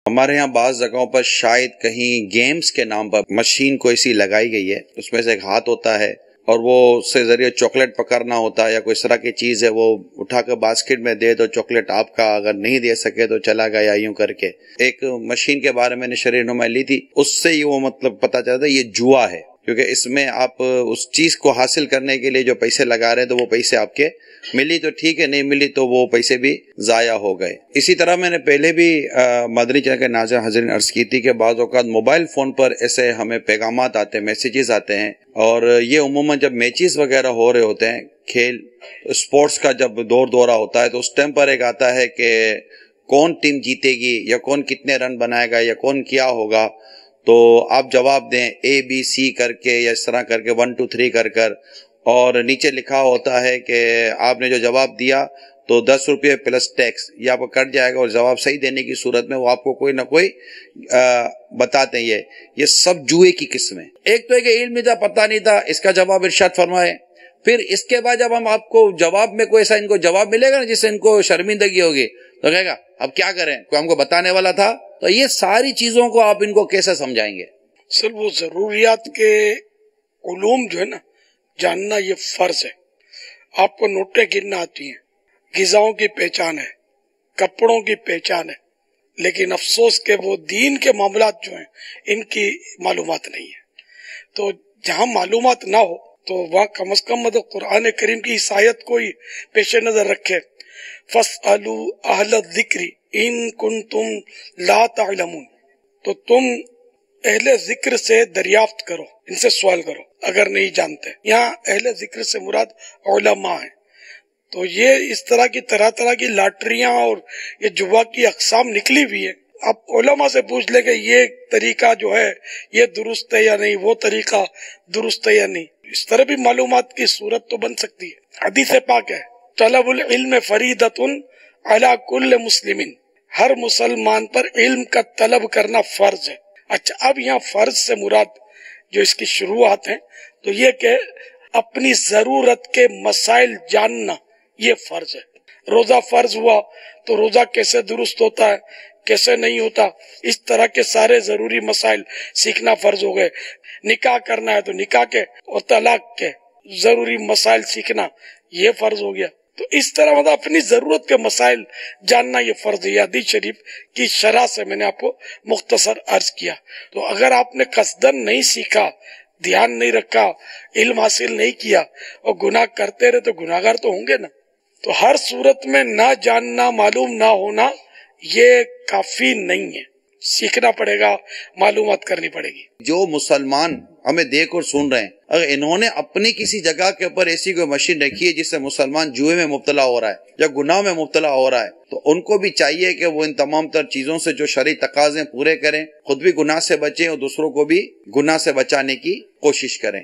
ہمارے یہاں بعض جگہوں پر شاید کہیں گیمز کے نام پر مشین کوئی سی لگائی گئی ہے، اس میں سے ایک ہاتھ ہوتا ہے اور وہ اس سے ذریعے چاکلیٹ پکڑنا ہوتا ہے یا کوئی اس طرح کی چیز ہے، وہ اٹھا کر باسکٹ میں دے تو چاکلیٹ آپ کا، اگر نہیں دے سکے تو چلا گیا، یوں کر کے ایک مشین کے بارے میں نے شرعی رہنمائی لی تھی، اس سے ہی وہ مطلب پتہ چلتا ہے یہ جوا ہے، کیونکہ اس میں آپ اس چیز کو حاصل کرنے کے لیے جو پیسے لگا رہے ہیں تو وہ پیسے آپ کے ملی تو ٹھیک ہے، نہیں ملی تو وہ پیسے بھی ضائع ہو گئے۔ اسی طرح میں نے پہلے بھی مدنی چینل کے ناظرین حاضرین عرض کی تھی کہ بعض اوقات موبائل فون پر ایسے ہمیں پیغامات آتے ہیں، میسیجز آتے ہیں، اور یہ عموماً جب میچز وغیرہ ہو رہے ہوتے ہیں، کھیل اسپورٹس کا جب دورہ ہوتا ہے تو اس ٹائم پر ایک آتا ہے کہ کون ٹیم جیتے گی یا کون کتنے رن بنائے گا یا کون کیا ہوگا، تو آپ جواب دیں اے بی سی کر کے یا اس طرح کر کے 1 2 3 کر اور نیچے لکھا ہوتا ہے کہ آپ نے جو جواب دیا تو 10 روپے پلس ٹیکس یہ آپ کو کٹ جائے گا، اور جواب صحیح دینے کی صورت میں وہ آپ کو کوئی نہ کوئی بتاتے ہیں۔ یہ سب جوئے کی قسمیں، ایک تو ہے کہ علم نہیں تھا، پتہ نہیں تھا، اس کا جواب ارشاد فرمائے، پھر اس کے بعد جب ہم آپ کو جواب میں کوئی ایسا ان کو جواب ملے گا نا جس سے ان کو شرمندگی ہوگی تو کہے گا اب کیا کریں، کوئی ہم کو بتانے والا تھا، تو یہ ساری چیزوں کو آپ ان کو کیسے سمجھائیں گے؟ سر وہ ضروریات کے علوم جو ہے نا جاننا یہ فرض ہے۔ آپ کو نوٹیں گننا آتی ہیں، غذاؤں کی پہچان ہے، کپڑوں کی پہچان ہے، لیکن افسوس کہ وہ دین کے معاملات جو ہیں ان کی معلومات نہیں ہے۔ تو جہاں معلومات نہ ہو تو وہاں کم از کم مطلب قرآن کریم کی اس آیت کو ہی پیش نظر رکھے، فَاسْأَلُوا أَهْلَ الذِّكْرِ إِن كُنتُمْ لَا تَعْلَمُونَ، تو تم اہل ذکر سے دریافت کرو، ان سے سوال کرو اگر نہیں جانتے۔ یہاں اہل ذکر سے مراد علماء ہیں۔ تو یہ اس طرح کی لاٹریاں اور یہ جوا کی اقسام نکلی ہوئی ہے، آپ علماء سے پوچھ لیں کہ یہ طریقہ جو ہے یہ درست ہے یا نہیں، وہ طریقہ درست ہے یا نہیں، اس طرح بھی معلومات کی صورت تو بن سکتی ہے۔ حدیث پاک ہے طلب العلم فریضۃ علی کل مسلم، ہر مسلمان پر علم کا طلب کرنا فرض ہے۔ اچھا، اب یہاں فرض سے مراد جو اس کی شروعات ہیں تو یہ کہ اپنی ضرورت کے مسائل جاننا یہ فرض ہے۔ روزہ فرض ہوا تو روزہ کیسے درست ہوتا ہے، کیسے نہیں ہوتا، اس طرح کے سارے ضروری مسائل سیکھنا فرض ہو گئے۔ نکاح کرنا ہے تو نکاح کے اور طلاق کے ضروری مسائل سیکھنا یہ فرض ہو گیا۔ تو اس طرح مطلب اپنی ضرورت کے مسائل جاننا یہ فرض ہے۔ حدیث شریف کی شرح سے میں نے آپ کو مختصر عرض کیا۔ تو اگر آپ نے قصدن نہیں سیکھا، دھیان نہیں رکھا، علم حاصل نہیں کیا اور گناہ کرتے رہے تو گناہگار تو ہوں گے نا۔ تو ہر صورت میں نہ جاننا، معلوم نہ ہونا یہ کافی نہیں ہے، سیکھنا پڑے گا، معلومات کرنی پڑے گی۔ جو مسلمان ہمیں دیکھ اور سن رہے ہیں، اگر انہوں نے اپنی کسی جگہ کے اوپر ایسی کوئی مشین رکھی ہے جس سے مسلمان جوئے میں مبتلا ہو رہا ہے یا گناہ میں مبتلا ہو رہا ہے، تو ان کو بھی چاہیے کہ وہ ان تمام تر چیزوں سے جو شرعی تقاضے پورے کریں، خود بھی گناہ سے بچیں اور دوسروں کو بھی گناہ سے بچانے کی کوشش کریں۔